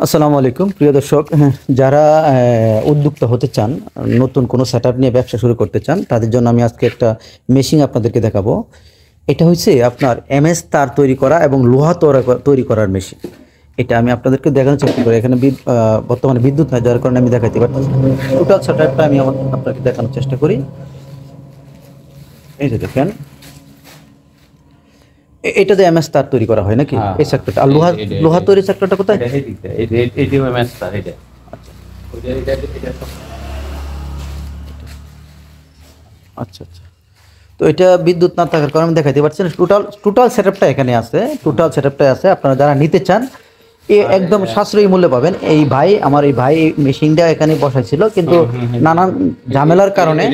আসসালামু আলাইকুম প্রিয় দর্শক, যারা উদ্যোক্তা হতে চান, নতুন কোনো সেটআপ নিয়ে ব্যবসা শুরু করতে চান, তাদের জন্য আমি আজকে একটা মেশিন আপনাদেরকে দেখাবো। এটা হচ্ছে আপনার এমএস তার তৈরি করা এবং লোহা তৈরি করার মেশিন। এটা আমি আপনাদেরকে দেখানোর চেষ্টা করি। এখানে বর্তমানে বিদ্যুৎ নাই, যার কারণে আমি দেখাইতে পারতেছি। টোটাল সেটআপটা আমি আপনাকে দেখানোর চেষ্টা করি। এই যে দেখেন, এটা দিয়ে এমএস তার তৈরি করা হয় নাকি এই সেক্টরটা? আর লোহা তৈরি সেক্টরটা কোথায়? আচ্ছা আচ্ছা, তো এটা বিদ্যুৎ না থাকার কারণে আমি দেখাইতে পারছি না। টোটাল সেটআপটা এখানে আছে, টোটাল সেটআপটা আছে। আপনারা যারা নিতে চান একদম সাশ্রয়ী মূল্যে পাবেন। এই ভাই মেশিনটা এখানে বসাইছিল, কিন্তু নানান ঝামেলার কারণে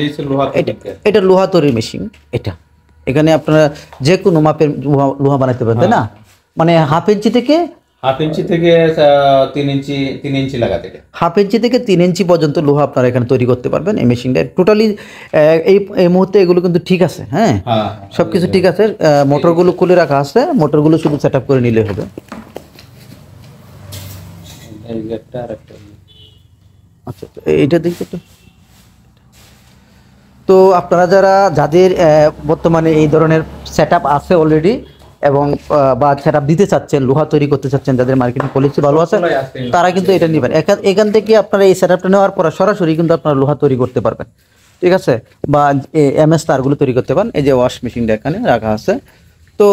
এটা লোহা তৈরির মেশিন। এটা এখানে আপনারা যে কোনো মাপের লোহা বানাইতে পারেন, তাই না? মানে হাফ ইঞ্চি থেকে 3 ইঞ্চি লাগাতে হাফ ইঞ্চি থেকে 3 ইঞ্চি পর্যন্ত লোহা আপনারা এখানে তৈরি করতে পারবেন এই মেশিনটা। টোটালি এই মুহূর্তে এগুলো কিন্তু ঠিক আছে। হ্যাঁ, সব কিছু ঠিক আছে। মোটরগুলো খুলে রাখা আছে, মোটরগুলো শুধু সেট আপ করে নিলে হবে। আচ্ছা, এইটা দেখতে তো। তো আপনারা যাদের বর্তমানে এই ধরনের সেট আপ আছে অলরেডি, এবং বা সেট আপ দিতে চাচ্ছেন, লোহা তৈরি করতে চাচ্ছেন, যাদের মার্কেটিং পলিসি ভালো আছে, তারা কিন্তু এটা নেবেন। এখান থেকে আপনারা এই সেট আপটা নেওয়ার পর সরাসরি কিন্তু আপনারা লোহা তৈরি করতে পারবেন, ঠিক আছে? বা এমএস তারগুলো তৈরি করতে পারেন। এই যে ওয়াশ মেশিনটা এখানে রাখা আছে। তো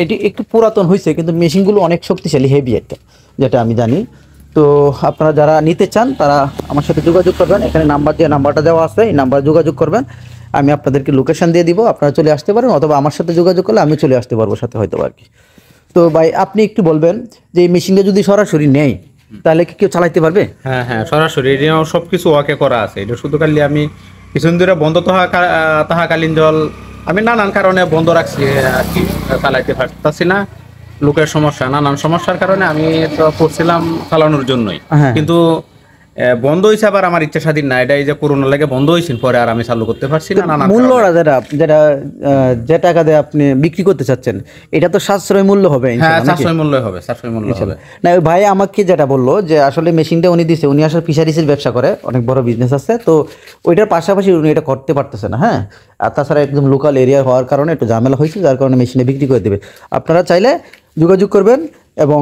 এটি একটু পুরাতন হয়েছে, কিন্তু মেশিনগুলো অনেক শক্তিশালী, হেভি একটা, যেটা আমি জানি। তো আপনারা যারা নিতে চান তারা আমার সাথে যোগাযোগ করবেন। এখানে নাম্বারটা দেওয়া আছে, এই নাম্বার যোগাযোগ করবেন। আমি আপনাদেরকে লোকেশন দিয়ে দিব, আপনারা চলে আসতে পারেন, অথবা আমার সাথে যোগাযোগ করলে আমি চলে আসতে পারবো সাথে, হয়তো আর কি। তো ভাই, আপনি একটু বলবেন যে এই মেশিনটা যদি সরাসরি নেই তাহলে কি কেউ চালাইতে পারবে? হ্যাঁ হ্যাঁ, সরাসরি এটা সবকিছু ওকে করা আছে। এটা শুধু খালি আমি কিছুদিন ধরে বন্ধ তাহাকালীন জল আমি নানান কারণে বন্ধ রাখছি আর কি, চালাইতে পারতাছি না। লোকের সমস্যা, নানান সমস্যার কারণে আমি তো করছিলাম চালানোর জন্যই, কিন্তু বন্ধ হয়েছে। আবার আমার ইচ্ছা স্বাধীন না, এটা এই যে করোনা লাগে বন্ধ হয়েছিল, পরে আর আমি চালু করতে পারছি না। নানান মূল্যটা যেটা যে টাকা দিয়ে আপনি বিক্রি করতে চাচ্ছেন, এটা তো সাশ্রয় মূল্য হবে। হ্যাঁ, সাশ্রয় মূল্য হবে, সাশ্রয় মূল্য হবে। না, ওই ভাই আমাকে যেটা বললো যে আসলে মেশিনটা উনি দিছে, উনি আসলে ফিশারিসের ব্যবসা করে, অনেক বড় বিজনেস আছে। তো ওইটার পাশাপাশি উনি এটা করতে পারতেছে না। হ্যাঁ, আর তাছাড়া একদম লোকাল এরিয়া হওয়ার কারণে একটু ঝামেলা হয়েছে, যার কারণে মেশিনে বিক্রি করে দেবে। আপনারা চাইলে যোগাযোগ করবেন এবং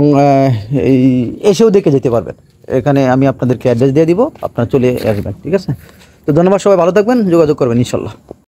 এসেও দেখে যেতে পারবেন। এখানে আমি আপনাদেরকে অ্যাড্রেস দিয়ে দিব, আপনারা চলে আসবেন, ঠিক আছে? তো ধন্যবাদ, সবাই ভালো থাকবেন, যোগাযোগ করবেন ইনশাল্লাহ।